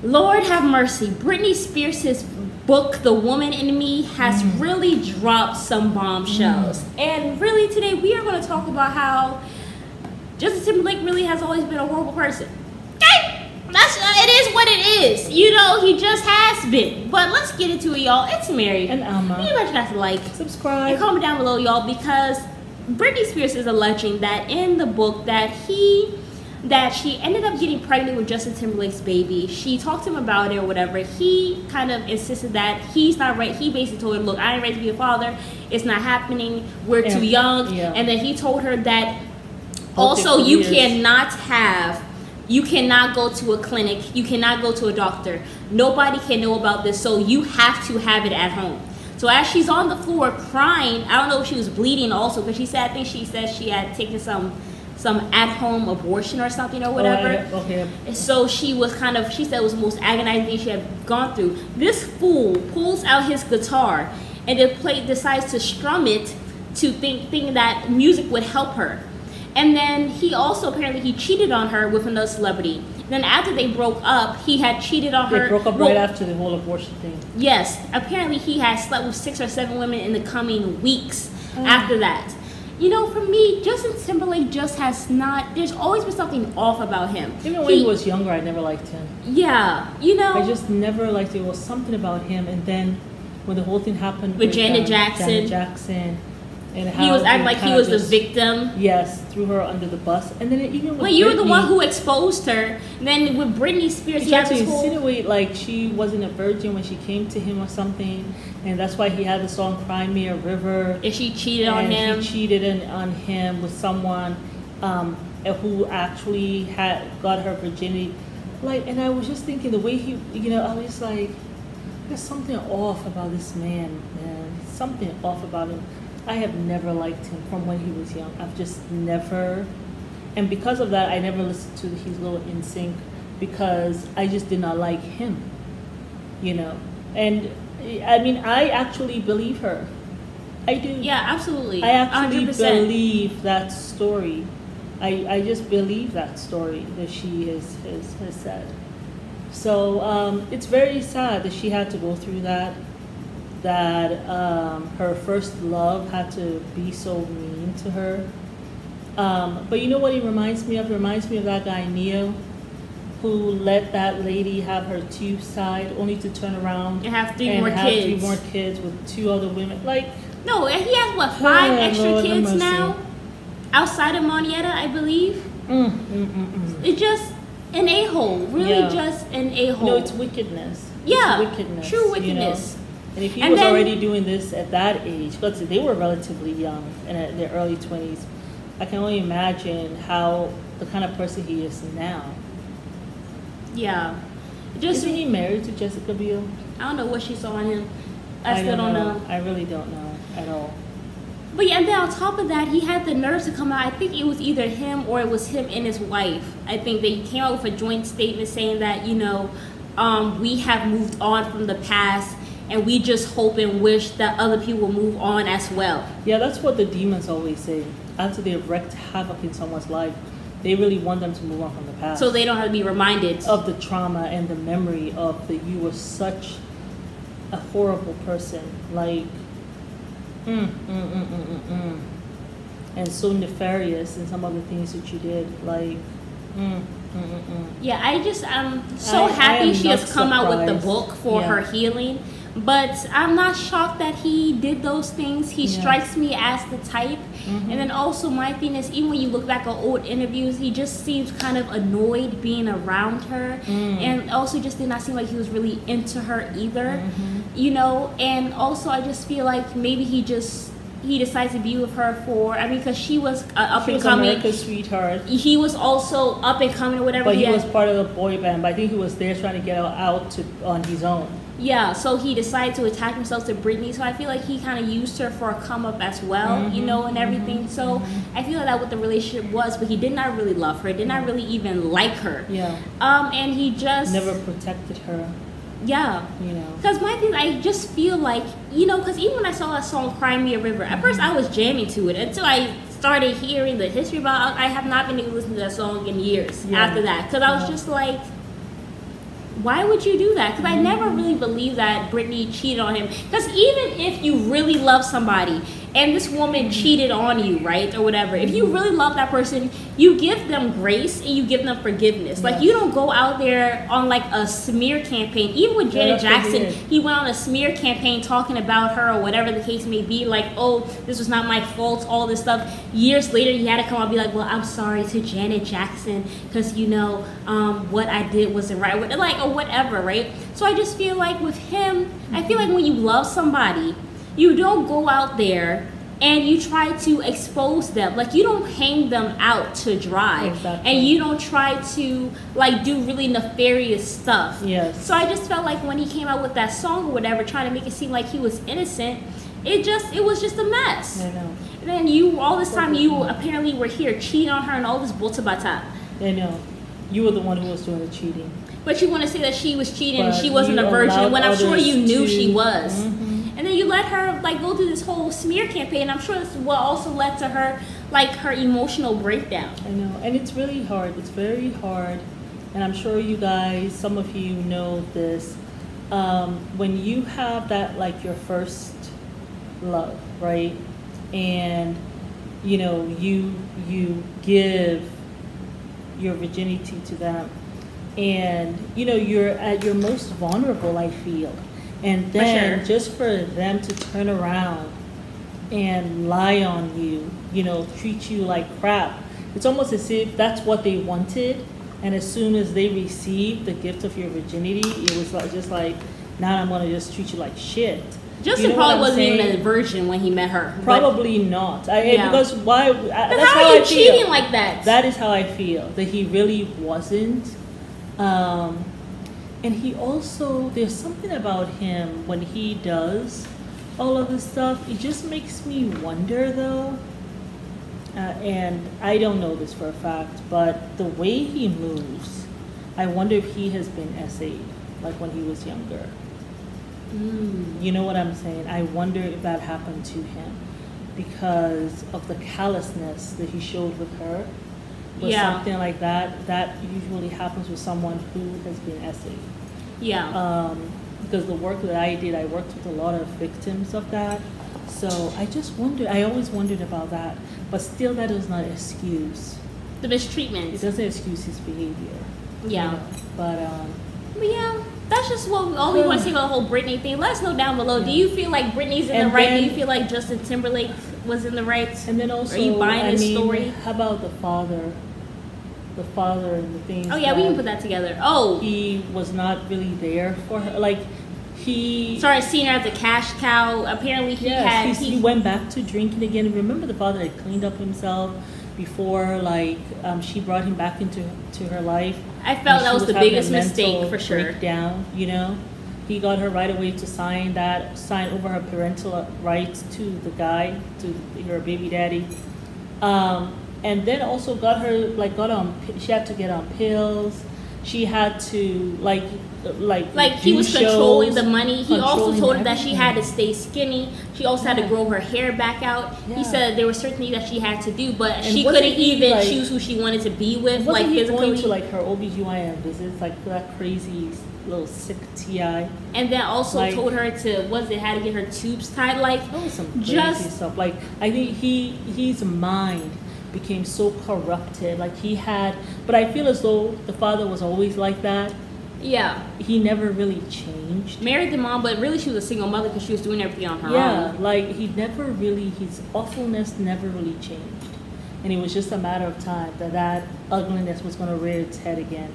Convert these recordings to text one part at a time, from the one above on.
Lord have mercy. Britney Spears' book, The Woman in Me, has really dropped some bombshells. And really today we are going to talk about how Justin Timberlake really has always been a horrible person. Okay? It is what it is. You know, he just has been. But let's get into it, y'all. It's Mary. And Alma. You guys got to like, subscribe, and comment down below, y'all, because Britney Spears is alleging that in the book that she ended up getting pregnant with Justin Timberlake's baby. She talked to him about it or whatever. He kind of insisted that he's not right. He basically told her, look, I ain't ready to be a father. It's not happening. We're too young. Yeah. And then he told her that also you cannot go to a clinic. You cannot go to a doctor. Nobody can know about this. So you have to have it at home. So as she's on the floor crying, I don't know if she was bleeding also, because I think she said she had taken some at-home abortion or something or whatever. Okay. So she said it was the most agonizing thing she had gone through. This fool pulls out his guitar and then decides to strum it to think that music would help her. And then he also apparently cheated on her with another celebrity. Then after they broke up, he had cheated on her. They broke up right after the whole abortion thing. Yes. Apparently he had slept with 6 or 7 women in the coming weeks after that. You know, for me, Justin Timberlake just has not, there's always been something off about him. Even when he was younger, I never liked him. Yeah, you know. I just never liked it. It was something about him. And then when the whole thing happened with Janet Jackson, and how he was acting like he was the victim. Yes, threw her under the bus. And then even with you were the one who exposed her. And then with Britney Spears, he had to insinuate like she wasn't a virgin when she came to him or something. And that's why he had the song Cry Me a River. And she cheated on him. She cheated on him with someone who actually had got her virginity. Like, and I was just thinking the way he, you know, I was like, there's something off about this man. Something off about him. I have never liked him from when he was young. I've just never, and because of that, I never listened to his little NSYNC because I just did not like him, you know. And I mean, I actually believe her. I do. Yeah, absolutely. I actually 100%. Believe that story. I just believe that story that she has said. So it's very sad that she had to go through that. That her first love had to be so mean to her. But you know what it reminds me of? It reminds me of that guy, Neo, who let that lady have her tube side only to turn around and have 3 more kids with 2 other women. Like, no, he has what, 5 extra kids now? Outside of Marietta, I believe. It's just an a-hole. Really just an a-hole. No, it's wickedness. Yeah, it's wickedness, true wickedness. You know? And if he was already doing this at that age, because they were relatively young and in their early 20s, I can only imagine how the kind of person he is now. Yeah. Isn't he married to Jessica Biel? I don't know what she saw on him. I still don't know. I really don't know at all. But yeah, and then on top of that, he had the nerve to come out. I think it was either him or it was him and his wife. I think they came out with a joint statement saying that, you know, we have moved on from the past. And we just hope and wish that other people will move on as well. Yeah, that's what the demons always say. After they've wreaked havoc in someone's life, they really want them to move on from the past. So they don't have to be reminded of the trauma and the memory of that you were such a horrible person. Like, and so nefarious in some of the things that you did. Like, Yeah, I'm so happy she has come out with the book for her healing. But I'm not shocked that he did those things. He strikes me as the type. And then also my thing is, even when you look back at old interviews, he just seems kind of annoyed being around her. And also just did not seem like he was really into her either. You know, and also I just feel like maybe he decides to be with her because she was up and coming. America's sweetheart. He was also up and coming or whatever. But he was part of the boy band. But I think he was there trying to get out on his own. Yeah, so he decided to attach himself to Britney. So I feel like he kind of used her for a come up as well, you know, and everything. So I feel like that's what the relationship was. But he did not really love her. Did not really even like her. Yeah. And he just never protected her. Yeah. You know. Because my thing, I just feel like, you know, because even when I saw that song Cry Me a River, at first I was jamming to it until I started hearing the history about it. I have not been able to listen to that song in years after that. Because I was just like, Why would you do that? Because I never really believed that Britney cheated on him. Because even if you really love somebody and this woman cheated on you, right, or whatever, if you really love that person, you give them grace and you give them forgiveness. Like, you don't go out there on like a smear campaign. Even with Janet Jackson, he went on a smear campaign talking about her or whatever the case may be, like, oh, this was not my fault, all this stuff. Years later, he had to come out and be like, well, I'm sorry to Janet Jackson because, you know, what I did wasn't right, like, or whatever, right? So I just feel like with him, I feel like when you love somebody, you don't go out there and you try to expose them. Like, you don't hang them out to dry. Exactly. And you don't try to, like, do really nefarious stuff. Yes. So I just felt like when he came out with that song or whatever, trying to make it seem like he was innocent, it was just a mess. I know. And then you, all this time, you apparently were here cheating on her and all this bata. I know. You were the one who was doing the cheating. But you want to say that she was cheating and But she wasn't you a virgin allowed when I'm sure you knew others she to- was. Mhm. And then you let her like go through this whole smear campaign. I'm sure this what also led to her like her emotional breakdown. I know, and it's really hard. It's very hard, and I'm sure you guys, some of you know this. When you have that, like your first love, right? And you know, you give your virginity to them, and you know you're at your most vulnerable, I feel. And then just for them to turn around and lie on you, you know, treat you like crap. It's almost as if that's what they wanted. And as soon as they received the gift of your virginity, it was like, just like, now I'm going to just treat you like shit. Justin probably wasn't even a virgin when he met her. Probably not. Because why? That's how are you cheating like that? That is how I feel. That he really wasn't. And he also, there's something about him when he does all of this stuff. It just makes me wonder, though. And I don't know this for a fact, but the way he moves, I wonder if he has been SA'd, like when he was younger. You know what I'm saying? I wonder if that happened to him because of the callousness that he showed with her. Or something like that. That usually happens with someone who has been SA'd. Yeah. Because the work that I did, I worked with a lot of victims of that. So I just wondered, I always wondered about that. But still, that does not excuse the mistreatment. It doesn't excuse his behavior. Yeah. You know? But yeah, that's just what all we want to say about the whole Britney thing. Let us know down below. Do you feel like Britney's in the right? Do you feel like Justin Timberlake was in the right? And then also, are you buying his story? How about the father? The father and the things. Oh yeah, we can put that together. Oh, he was not really there for her. Like he started seeing her as a cash cow. Apparently, he went back to drinking again. Remember, the father had cleaned up himself before, like she brought him back into her life. I felt that was the biggest mistake for sure. Breakdown, you know. He got her right away to sign over her parental rights to the guy, to her baby daddy. And then also she had to get on pills. She had to like he was controlling the money. He also told her that she had to stay skinny. She also had to grow her hair back out. He said there were certain things that she had to do, but she couldn't even choose who she wanted to be with. Like physically, going to her OBGYN visits, like that crazy little sick TI. And then also told her had to get her tubes tied. Like that was some crazy stuff. Like I think his mind became so corrupted. Like but I feel as though the father was always like that. Yeah. He never really changed. Married the mom, but really she was a single mother because she was doing everything on her own. Yeah, like his awfulness never really changed. And it was just a matter of time that ugliness was going to rear its head again.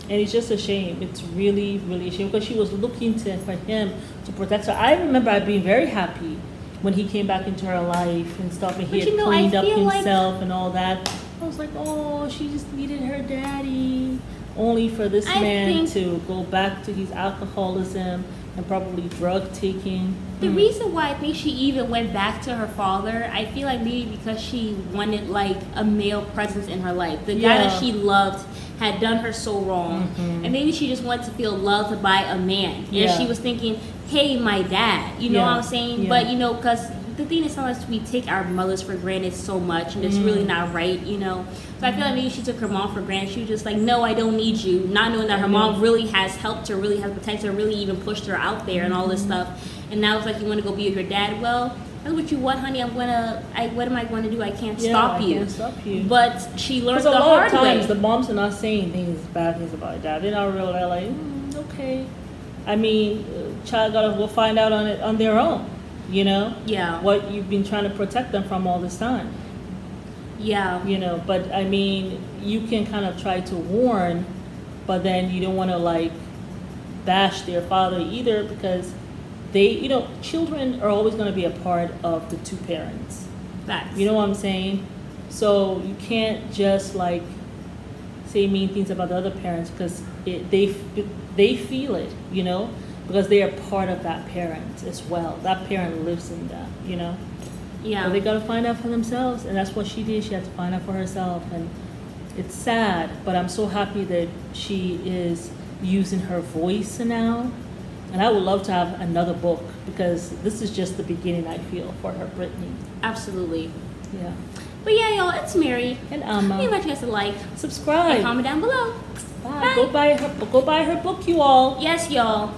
And it's just a shame. It's really, really a shame because she was looking for him to protect her. I remember being very happy when he came back into her life and stuff, and he had cleaned up himself and all that. I was like, oh, she just needed her daddy. Only for this man to go back to his alcoholism and probably drug taking. The reason why I think she even went back to her father, I feel like maybe because she wanted like a male presence in her life. The guy that she loved had done her so wrong, and maybe she just wanted to feel loved by a man. And she was thinking, hey, my dad, you know what I'm saying? But you know, because the thing is sometimes we take our mothers for granted so much, and it's really not right, you know. So I feel like maybe she took her mom for granted. She was just like, no, I don't need you, not knowing that her mom really has helped her, really has protected her, really even pushed her out there and all this stuff. And now it's like, you want to go be with your dad. Well, that's what you want, honey. What am I going to do? I can't stop you. I can't stop you. But she learned the hard way. A lot of times, the moms are not saying bad things about dad. They're not really like, okay. I mean, child will find out on their own, you know? Yeah. What you've been trying to protect them from all this time. Yeah. You know, but I mean, you can kind of try to warn, but then you don't want to like bash their father either, because they, you know, children are always going to be a part of the two parents. Facts. You know what I'm saying? So you can't just like say mean things about the other parents, because they feel it, you know, because they are part of that parent as well. That parent lives in them, you know. Yeah. So they got to find out for themselves, and that's what she did. She had to find out for herself, and it's sad, but I'm so happy that she is using her voice now. And I would love to have another book, because this is just the beginning, I feel, for her, Britney. Absolutely. Yeah. But yeah, y'all, it's Mary. And Amma. We invite you guys to like, subscribe, and comment down below. Bye. Go buy her book, you all. Yes, y'all.